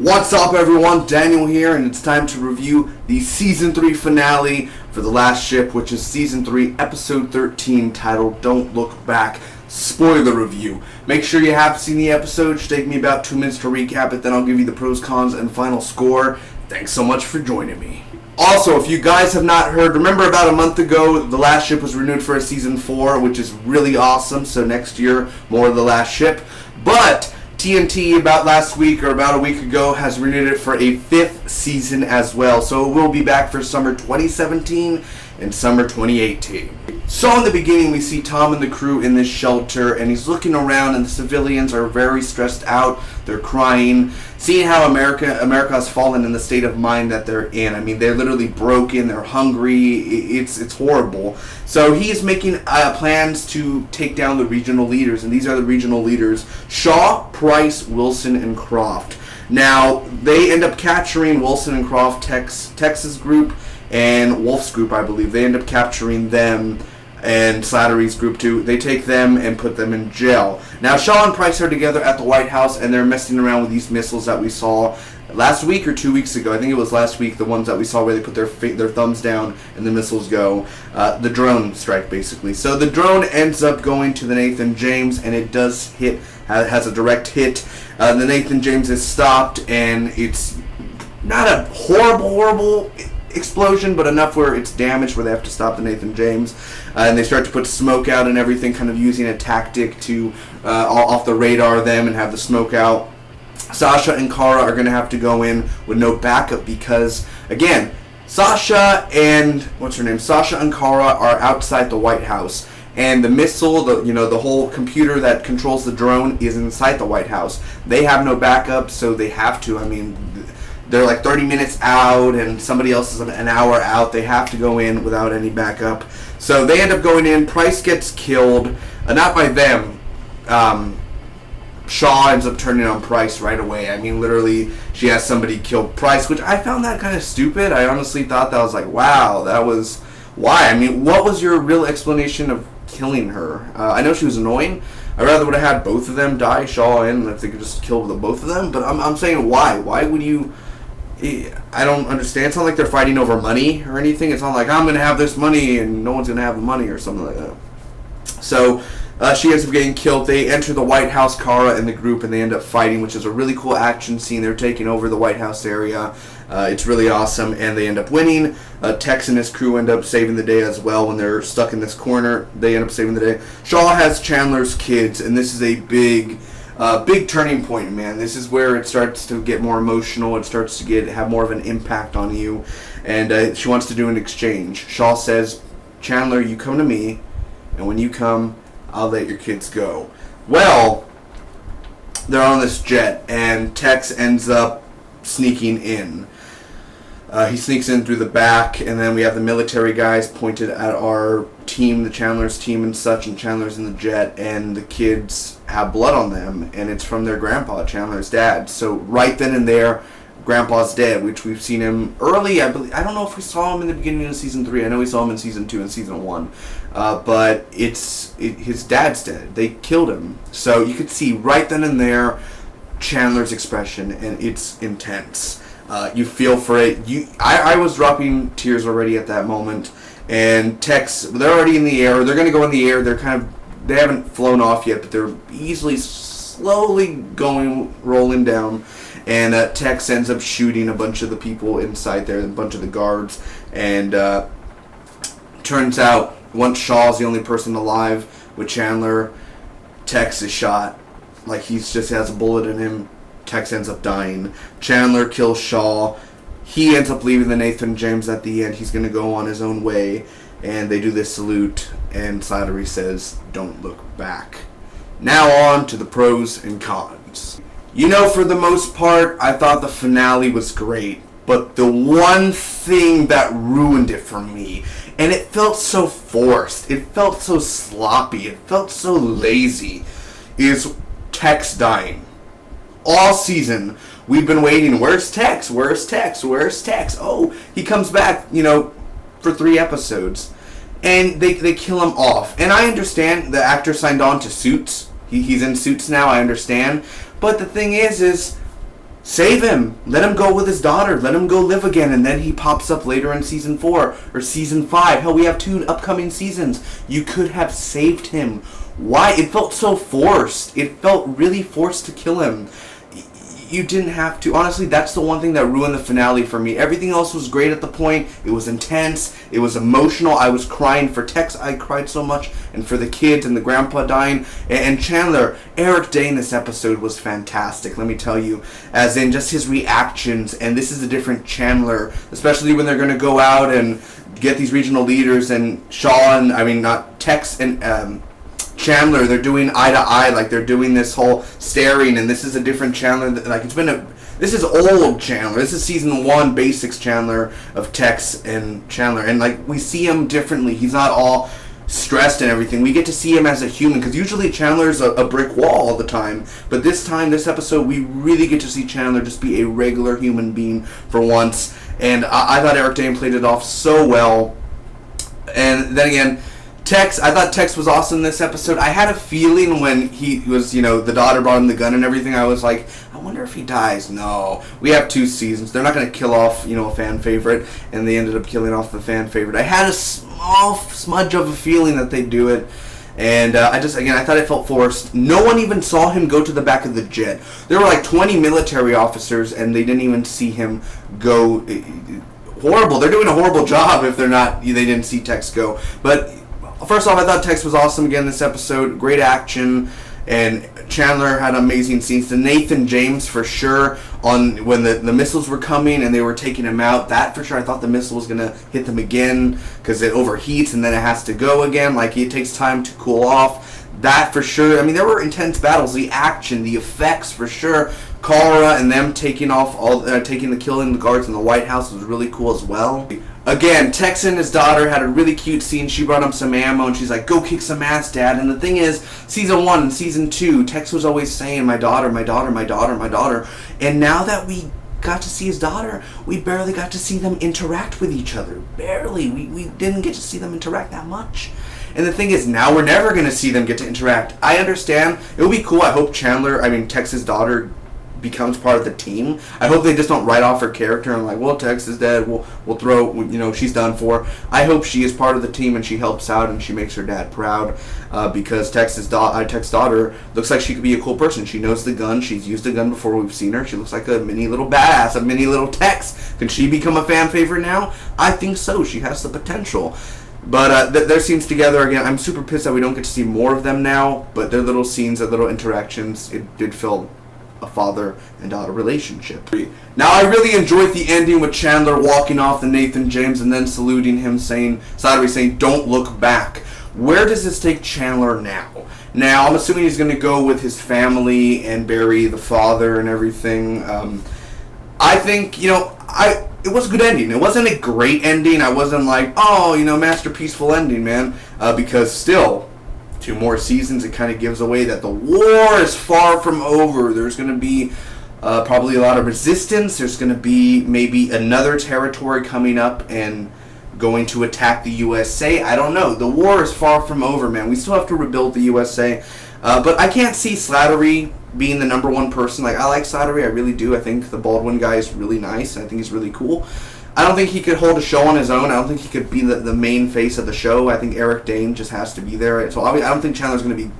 What's up, everyone? Daniel here, and it's time to review the Season 3 finale for The Last Ship, which is Season 3, Episode 13, titled Don't Look Back. Spoiler review. Make sure you have seen the episode. It should take me about 2 minutes to recap it, then I'll give you the pros, cons, and final score. Thanks so much for joining me. Also, if you guys have not heard, remember about a month ago, The Last Ship was renewed for a Season 4, which is really awesome, so next year, more of The Last Ship. But TNT about last week or about a week ago has renewed it for a 5th season as well. So it will be back for summer 2017 and summer 2018. So in the beginning we see Tom and the crew in this shelter, and he's looking around, and the civilians are very stressed out. They're crying, seeing how America has fallen in the state of mind that they're in. I mean, they're literally broken, they're hungry, it's horrible. So he's making plans to take down the regional leaders, and these are the regional leaders: Shaw, Price, Wilson, and Croft. Now, they end up capturing Wilson and Croft, Tex's group, and Wolf's group, I believe. They end up capturing them, and Slattery's group too. They take them and put them in jail. Now, Shaw and Price are together at the White House, and they're messing around with these missiles that we saw last week or 2 weeks ago. I think it was last week, the ones that we saw where they put their thumbs down and the missiles go. The drone strike, basically. So the drone ends up going to the Nathan James, and it does hit, has a direct hit. The Nathan James is stopped, and it's not a horrible explosion, but enough where it's damaged, where they have to stop the Nathan James, and they start to put smoke out and everything, kind of using a tactic to off the radar them and have the smoke out. Sasha and Kara are going to have to go in with no backup because, again, Sasha and Kara are outside the White House, and the missile, the whole computer that controls the drone is inside the White House. They have no backup, so they have to. I mean, they're like 30 minutes out, and somebody else is an hour out. They have to go in without any backup. So they end up going in. Price gets killed. Not by them. Shaw ends up turning on Price right away. I mean, literally, she has somebody kill Price, which I found that kind of stupid. I honestly thought that was like, wow, that was... Why? I mean, what was your real explanation of killing her? I know she was annoying. I rather would have had both of them die, Shaw and if they could just kill the both of them. But I'm saying, why? Why would you... I don't understand. It's not like they're fighting over money or anything. It's not like I'm going to have this money and no one's going to have the money or something like that. So she ends up getting killed. They enter the White House, Kara and the group, and they end up fighting, which is a really cool action scene. They're taking over the White House area. It's really awesome, and they end up winning. Tex and his crew end up saving the day as well when they're stuck in this corner. They end up saving the day. Shaw has Chandler's kids, and this is a big turning point, man. This is where it starts to get more emotional. It starts to have more of an impact on you. And she wants to do an exchange. Shaw says, Chandler, you come to me, and when you come, I'll let your kids go. Well, they're on this jet, and Tex ends up sneaking in. He sneaks in through the back, and then we have the military guys pointed at our team, the Chandler's team and such, and Chandler's in the jet, and the kids have blood on them, and it's from their grandpa, Chandler's dad. So right then and there, Grandpa's dead, which we've seen him early, I believe. I don't know if we saw him in the beginning of Season 3. I know we saw him in Season 2 and Season 1. But his dad's dead. They killed him. So you could see right then and there Chandler's expression, and it's intense. You feel for it. I was dropping tears already at that moment. And Tex, they're already in the air. They're going to go in the air. They haven't flown off yet, but they're slowly rolling down. And Tex ends up shooting a bunch of the people inside there, a bunch of the guards. And turns out, once Shaw's the only person alive with Chandler, Tex is shot. Like, he just has a bullet in him. Tex ends up dying. Chandler kills Shaw. He ends up leaving the Nathan James at the end. He's going to go on his own way. And they do this salute. And Slattery says, don't look back. Now on to the pros and cons. You know, for the most part, I thought the finale was great. But the one thing that ruined it for me, and it felt so forced, it felt so sloppy, it felt so lazy, is Tex dying. All season, we've been waiting, where's Tex? Where's Tex? Where's Tex? Oh, he comes back, for 3 episodes. And they kill him off. And I understand the actor signed on to Suits. He's in Suits now, I understand. But the thing is Save him. Let him go with his daughter. Let him go live again. And then he pops up later in season 4 or season 5. Hell, we have 2 upcoming seasons. You could have saved him. Why? It felt so forced. It felt really forced to kill him. You didn't have to. Honestly, that's the one thing that ruined the finale for me. Everything else was great at the point. It was intense. It was emotional. I was crying for Tex. I cried so much. And for the kids and the grandpa dying. And Chandler, Eric Day in this episode was fantastic, let me tell you. As in just his reactions. And this is a different Chandler. Especially when they're going to go out and get these regional leaders. And Tex and Chandler, they're doing eye to eye, like they're doing this whole staring, and this is a different Chandler. Like this is old Chandler. This is season 1 basics Chandler of Tex and Chandler, and like we see him differently. He's not all stressed and everything. We get to see him as a human, because usually Chandler's a brick wall all the time, but this episode, we really get to see Chandler just be a regular human being for once. And I thought Eric Dane played it off so well. And then again, Tex, I thought Tex was awesome this episode. I had a feeling when he was, the daughter brought him the gun and everything, I was like, I wonder if he dies. No. We have 2 seasons. They're not going to kill off, a fan favorite, and they ended up killing off the fan favorite. I had a small smudge of a feeling that they'd do it, and I thought it felt forced. No one even saw him go to the back of the jet. There were like 20 military officers, and they didn't even see him go. Horrible. They're doing a horrible job if they didn't see Tex go. But first off, I thought Tex was awesome again this episode. Great action, and Chandler had amazing scenes. The Nathan James, for sure, on when the missiles were coming and they were taking him out. That for sure, I thought the missile was going to hit them again because it overheats and then it has to go again. Like, it takes time to cool off. That for sure. I mean, there were intense battles. The action, the effects, for sure. Kara and them taking the killing the guards in the White House was really cool as well. Again, Tex and his daughter had a really cute scene. She brought him some ammo, and she's like, go kick some ass, Dad. And the thing is, season 1 and season 2, Tex was always saying, my daughter, my daughter, my daughter, my daughter. And now that we got to see his daughter, we barely got to see them interact with each other. Barely. We didn't get to see them interact that much. And the thing is, now we're never going to see them get to interact. I understand. It would be cool. I hope Tex's daughter becomes part of the team. I hope they just don't write off her character and like, well, Tex is dead, we'll throw, she's done for. I hope she is part of the team and she helps out and she makes her dad proud, because Tex's daughter looks like she could be a cool person. She knows the gun. She's used a gun before. We've seen her. She looks like a mini little badass, a mini little Tex. Can she become a fan favorite now? I think so. She has the potential. But their scenes together, again, I'm super pissed that we don't get to see more of them now, but their little scenes, their little interactions, it did feel a father and daughter relationship. Now, I really enjoyed the ending with Chandler walking off the Nathan James and then saluting him, saying, don't look back. Where does this take Chandler now? Now, I'm assuming he's going to go with his family and bury the father and everything. I think, it was a good ending. It wasn't a great ending. I wasn't like, masterpieceful ending, man. Because still, 2 more seasons, it kind of gives away that the war is far from over. There's going to be probably a lot of resistance. There's going to be maybe another territory coming up and going to attack the USA. I don't know. The war is far from over, man. We still have to rebuild the USA. But I can't see Slattery being the number 1 person. Like, I like Slattery. I really do. I think the Baldwin guy is really nice. I think he's really cool. I don't think he could hold a show on his own. I don't think he could be the main face of the show. I think Eric Dane just has to be there. So I don't think Chandler's going to be...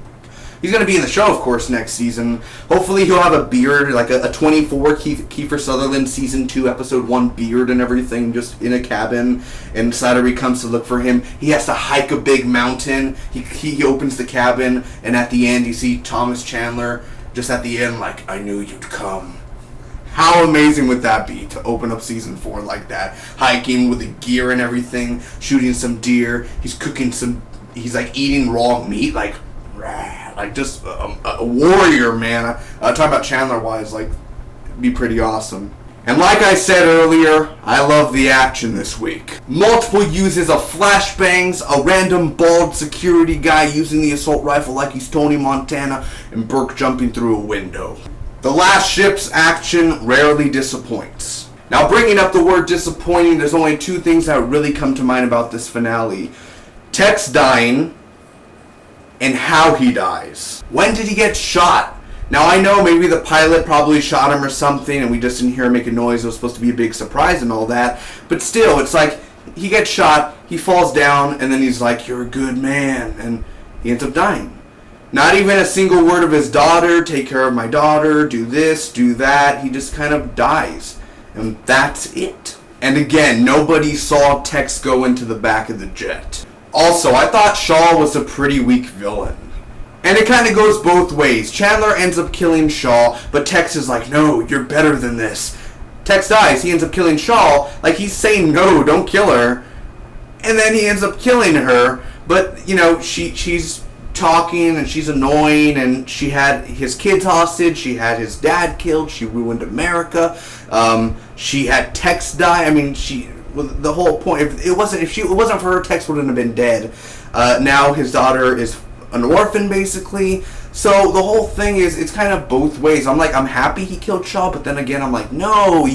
He's going to be in the show, of course, next season. Hopefully he'll have a beard, like a 24 Kiefer Sutherland Season 2, Episode 1 beard and everything, just in a cabin, and Slattery comes to look for him. He has to hike a big mountain. He opens the cabin, and at the end you see Thomas Chandler, just at the end, like, I knew you'd come. How amazing would that be to open up season 4 like that? Hiking with the gear and everything, shooting some deer. He's like eating raw meat, like just a warrior, man. Talking about Chandler wise, like, be pretty awesome. And like I said earlier, I love the action this week. Multiple uses of flashbangs, a random bald security guy using the assault rifle like he's Tony Montana, and Burke jumping through a window. The last ship's action rarely disappoints. Now, bringing up the word disappointing, there's only 2 things that really come to mind about this finale. Tex dying, and how he dies. When did he get shot? Now, I know maybe the pilot probably shot him or something, and we just didn't hear him make a noise. It was supposed to be a big surprise and all that. But still, it's like, he gets shot, he falls down, and then he's like, "You're a good man," and he ends up dying. Not even a single word of his daughter, "Take care of my daughter, do this, do that." He just kind of dies. And that's it. And again, nobody saw Tex go into the back of the jet. Also, I thought Shaw was a pretty weak villain. And it kind of goes both ways. Chandler ends up killing Shaw, but Tex is like, "No, you're better than this." Tex dies, he ends up killing Shaw, like he's saying, "No, don't kill her." And then he ends up killing her, but, you know, she's talking and she's annoying, and she had his kids hostage, she had his dad killed, she ruined America, she had Tex die. I mean, the whole point, if it wasn't for her, Tex wouldn't have been dead. Now his daughter is an orphan, basically. So the whole thing is, it's kind of both ways. I'm like, I'm happy he killed Shaw, but then again, I'm like, no,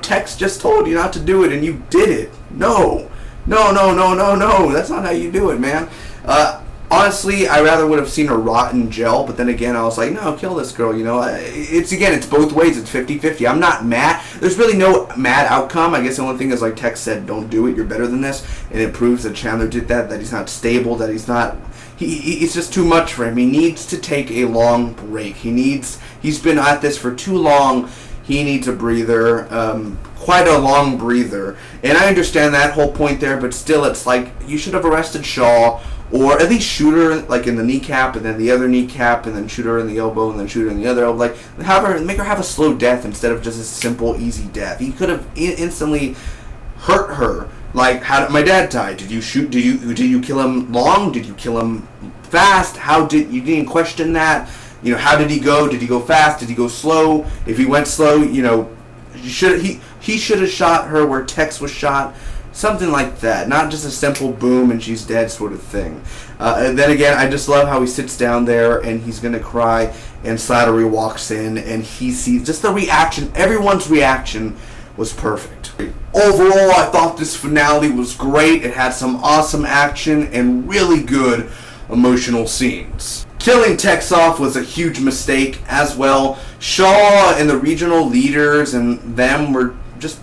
Tex just told you not to do it, and you did it. No, that's not how you do it, man. Honestly, I rather would have seen her rot in jail, but then again, I was like, no, kill this girl, you know. It's both ways. It's 50-50. I'm not mad. There's really no mad outcome. I guess the only thing is, like Tex said, don't do it, you're better than this, and it proves that Chandler did that he's not stable, that he's not... It's just too much for him. He needs to take a long break. He's been at this for too long. He needs a breather, quite a long breather. And I understand that whole point there, but still, it's like, you should have arrested Shaw, or at least shoot her like in the kneecap, and then the other kneecap, and then shoot her in the elbow, and then shoot her in the other elbow. Like, make her have a slow death instead of just a simple, easy death. He could have instantly hurt her. Like, how did my dad die? Did you shoot? Did you kill him long? Did you kill him fast? You didn't question that? You know, how did he go? Did he go fast? Did he go slow? If he went slow, you know, he should have shot her where Tex was shot. Something like that. Not just a simple boom and she's dead sort of thing. And then again, I just love how he sits down there and he's going to cry, and Slattery walks in and he sees just the reaction. Everyone's reaction was perfect. Overall, I thought this finale was great. It had some awesome action and really good emotional scenes. Killing Tex off was a huge mistake as well. Shaw and the regional leaders and them were just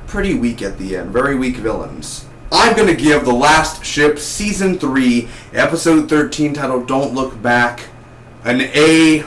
pretty weak at the end. Very weak villains. I'm going to give The Last Ship Season 3, Episode 13, titled Don't Look Back, an A-.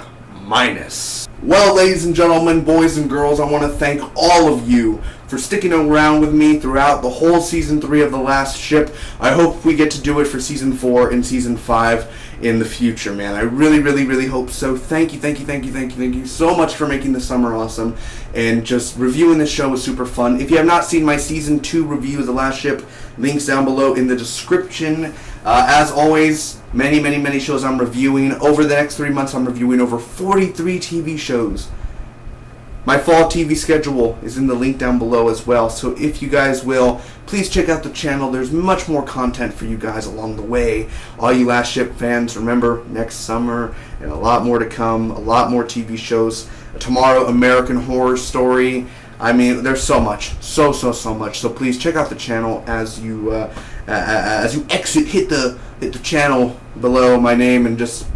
Well, ladies and gentlemen, boys and girls, I want to thank all of you for sticking around with me throughout the whole Season 3 of The Last Ship. I hope we get to do it for Season 4 and Season 5 in the future, man. I really, really, really hope so. Thank you so much for making the summer awesome. And just reviewing this show was super fun. If you have not seen my Season 2 review of The Last Ship, links down below in the description. As always, many shows I'm reviewing. Over the next 3 months, I'm reviewing over 43 TV shows. My fall TV schedule is in the link down below as well, so if you guys will, please check out the channel. There's much more content for you guys along the way. All you Last Ship fans, remember, next summer, and a lot more to come, a lot more TV shows. Tomorrow, American Horror Story. I mean, there's so much, so much. So please check out the channel as you exit. Hit the channel below my name and just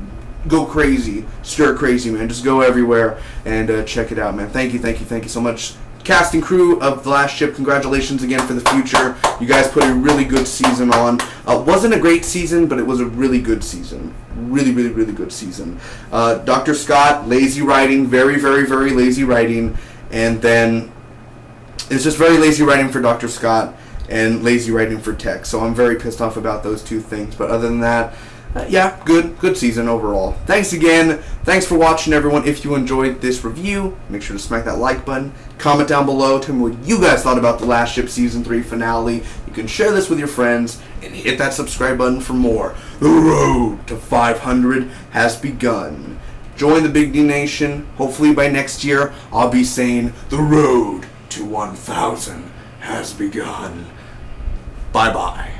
go crazy, stir crazy, man. Just go everywhere and check it out, man. Thank you so much. Cast and crew of The Last Ship, congratulations again for the future. You guys put a really good season on. Wasn't a great season, but it was a really good season. Really good season. Dr. Scott, lazy writing, very lazy writing, and then it's just very lazy writing for Dr. Scott and lazy writing for Tex. So I'm very pissed off about those two things. But other than that, yeah, good season overall. Thanks again. Thanks for watching, everyone. If you enjoyed this review, make sure to smack that like button. Comment down below. Tell me what you guys thought about The Last Ship Season 3 finale. You can share this with your friends and hit that subscribe button for more. The road to 500 has begun. Join the Big D Nation. Hopefully by next year, I'll be saying the road to 1,000 has begun. Bye-bye.